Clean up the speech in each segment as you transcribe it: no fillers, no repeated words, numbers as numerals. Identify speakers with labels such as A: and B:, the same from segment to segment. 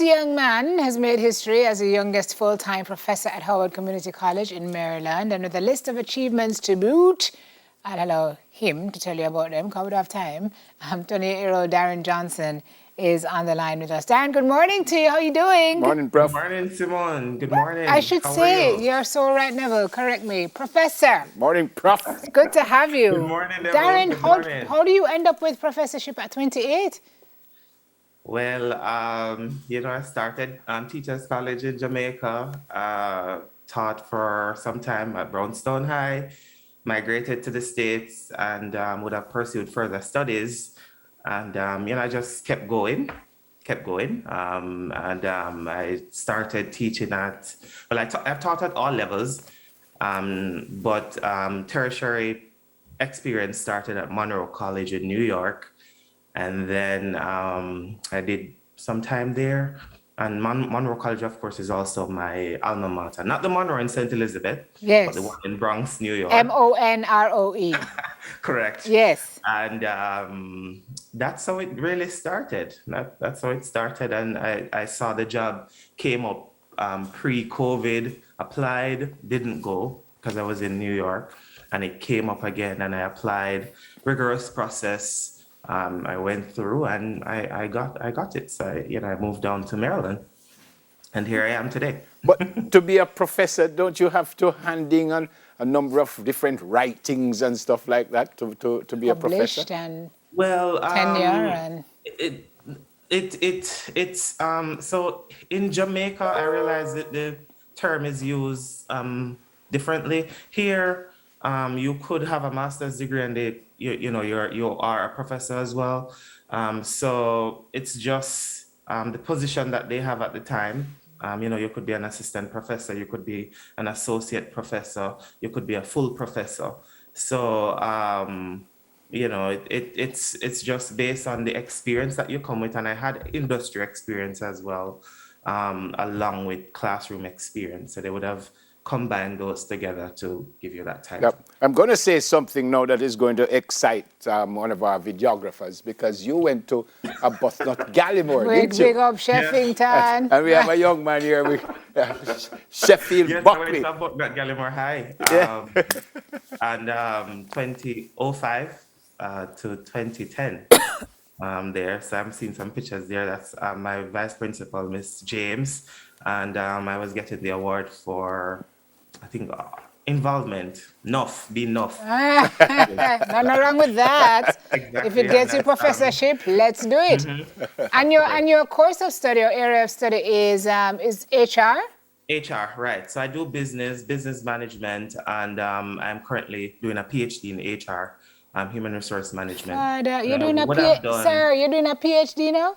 A: young man has made history as the youngest full-time professor at Howard Community College in Maryland, and with a list of achievements to boot, I'll allow him to tell you about them, because we don't have time. 28-year-old Daren Johnson is on the line with us. Daren, good morning to you. How are you doing?
B: Morning,
C: Good
B: Prof.
C: morning, Simone. Good morning.
A: I should
C: How are
A: say,
C: you?
A: you're so right, Neville. Correct me. Professor.
B: Morning, Prof.
A: Good to have you.
C: Good morning, Neville.
A: Daren,
C: Good morning.
A: how do you end up with professorship at 28?
C: Well, I started Teachers College in Jamaica, taught for some time at Brownstone High, migrated to the States, and would have pursued further studies. And, I just kept going. I started teaching I've taught at all levels, but tertiary experience started at Monroe College in New York. And then I did some time there. And Monroe College, of course, is also my alma mater. Not the Monroe in St. Elizabeth, but the
A: Yes.
C: one in Bronx, New York.
A: Monroe.
C: Correct.
A: Yes.
C: And that's how it really started. That's how it started. And I saw the job came up pre-COVID, applied, didn't go because I was in New York. And it came up again and I applied, rigorous process. I went through and I got it. So I moved down to Maryland, and here I am today.
B: But to be a professor, don't you have to hand in a number of different writings and stuff like that to be a professor?
A: Published and
C: Well,
A: tenure and
C: it's so in Jamaica, I realize that the term is used differently. Here, you could have a master's degree and you are a professor as well. So it's just the position that they have at the time. You could be an assistant professor, you could be an associate professor, you could be a full professor. So it's just based on the experience that you come with, and I had industry experience as well, along with classroom experience. So they would have combined those together to give you that title.
B: Yep. I'm going to say something now that is going to excite one of our videographers, because you went to a Buthnut Gallimore, didn't
A: big
B: you?
A: up Sheffington.
B: And we have a young man here with Sheffield
C: Yes, I
B: Buckley.
C: went to Gallimore High,
B: Yeah.
C: and 2005 to 2010 there. So I'm seeing some pictures there. That's my vice principal, Miss James, and I was getting the award for, I think, involvement, be enough.
A: Nothing wrong with that.
C: Exactly,
A: If it
C: and
A: gets you
C: that's,
A: professorship, let's do it. And your course of study or area of study is HR?
C: HR, right. So I do business management, and I'm currently doing a PhD in HR, human resource management.
A: You're doing a
C: What I've done,
A: Sir, you're doing a PhD now?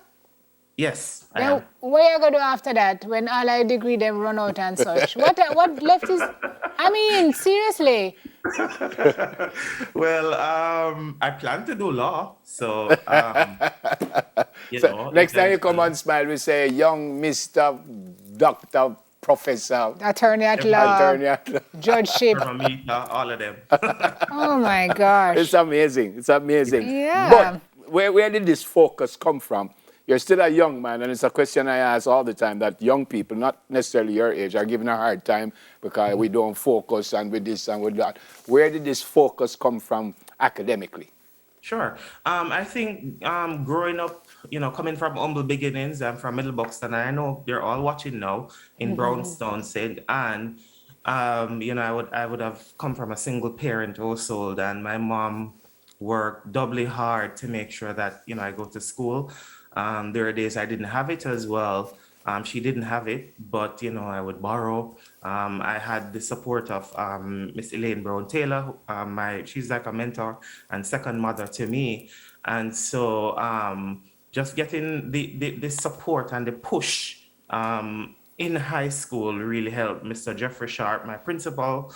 C: yes, I
A: Then
C: am.
A: what you gonna do after that when all our degree them run out and such? What left is? I mean, seriously.
C: Well, I plan to do law, so
B: So next time you come
C: eventually.
B: on Smile, we say young Mr. Doctor Professor
A: Attorney at
C: Everybody.
A: law,
B: Attorney.
A: judgeship.
C: Thermometer, all of them.
A: Oh my gosh.
B: It's amazing. It's amazing.
A: Yeah.
B: But where did this focus come from? You're still a young man, and it's a question I ask all the time, that young people, not necessarily your age, are given a hard time because we don't focus and with this and with that. Where did this focus come from academically?
C: Sure. I think growing up, coming from humble beginnings, I'm from Middle Buxton, and I know they're all watching now in Brownstone, St. Anne. I would have come from a single parent household, and my mom worked doubly hard to make sure that, I go to school. There are days I didn't have it as well. She didn't have it, but I would borrow. I had the support of Miss Elaine Brown Taylor. She's like a mentor and second mother to me, and so just getting the support and the push in high school really helped. Mr. Jeffrey Sharp, my principal,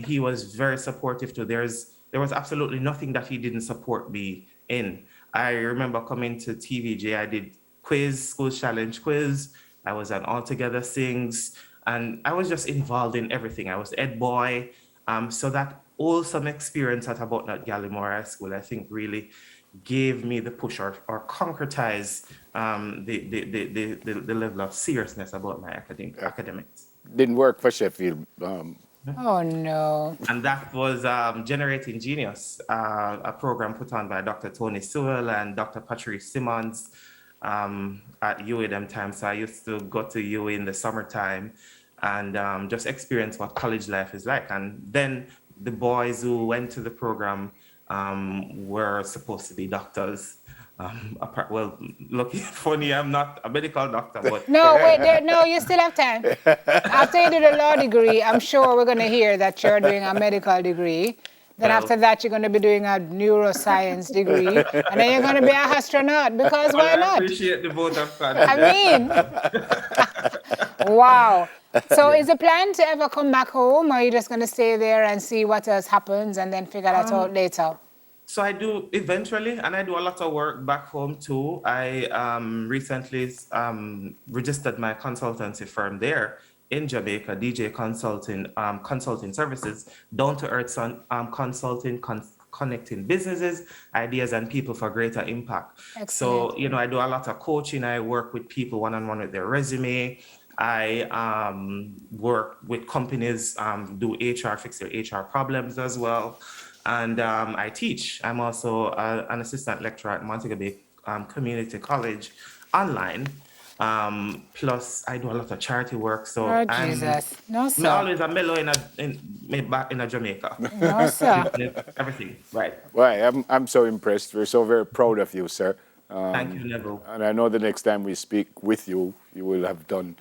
C: he was very supportive too. There was absolutely nothing that he didn't support me in. I remember coming to TVJ, I did school challenge quiz. I was on All Together Sings, and I was just involved in everything. I was Ed Boy. So that awesome experience at About Gallimore High School, I think really gave me the push or concretize the level of seriousness about my academics.
B: Didn't work for Sheffield.
A: Oh no.
C: And that was Generating Genius, a program put on by Dr. Tony Sewell and Dr. Patrice Simmons at UA them time. So I used to go to UA in the summertime and just experience what college life is like. And then the boys who went to the program were supposed to be doctors. Well, looking funny, I'm not a medical doctor, but
A: No, wait, no, you still have time. After you do the law degree, I'm sure we're going to hear that you're doing a medical degree. Then
C: Well-
A: after that, you're going to be doing a neuroscience degree. And then you're going to be an astronaut, because why
C: I
A: not?
C: appreciate the vote of
A: I
C: confidence.
A: mean, wow. So is the plan to ever come back home, or are you just going to stay there and see what else happens and then figure that out later?
C: So I do eventually, and I do a lot of work back home too. I recently registered my consultancy firm there in Jamaica, DJ Consulting, consulting services, down to earth consulting, connecting businesses, ideas, and people for greater impact.
A: Excellent.
C: So, I do a lot of coaching. I work with people one-on-one with their resume. I work with companies, do HR, fix their HR problems as well. And I teach. I'm also an assistant lecturer at Montego Bay Community College online. Plus, I do a lot of charity work. So
A: Oh, Jesus. No,
C: I'm
A: sir.
C: always a mellow back in a Jamaica.
A: No, sir.
C: Everything, right.
B: Well, I'm so impressed. We're so very proud of you, sir.
C: Thank you, Neville.
B: And I know the next time we speak with you, you will have done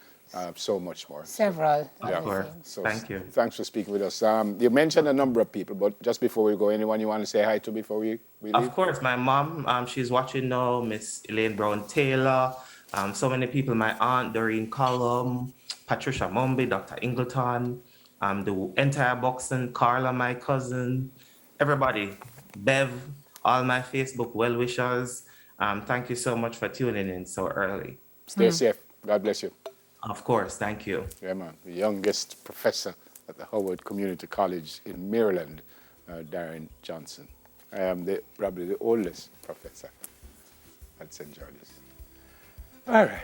B: so much more.
A: Several.
C: Of course.
B: So
C: Thank you.
B: Thanks for speaking with us. You mentioned a number of people, but just before we go, anyone you want to say hi to before we leave?
C: Of course, my mom, she's watching now, Miss Elaine Brown Taylor, so many people, my aunt, Doreen Collum, Patricia Mumby, Dr. Ingleton, the entire Boxing, Carla, my cousin, everybody, Bev, all my Facebook well-wishers. Thank you so much for tuning in so early.
B: Stay safe. God bless you.
C: Of course, thank you.
B: Yeah, man. The youngest professor at the Howard Community College in Maryland, Daren Johnson. I am probably the oldest professor at St. George's. All right.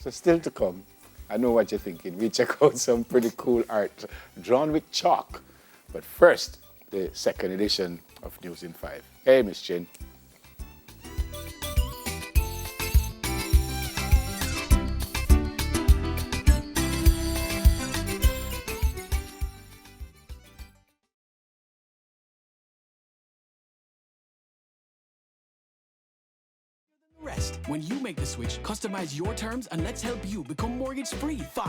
B: So still to come, I know what you're thinking. We check out some pretty cool art drawn with chalk. But first, the second edition of News in 5. Hey, Miss Chin.
D: When you make the switch, customize your terms and let's help you become mortgage free fast.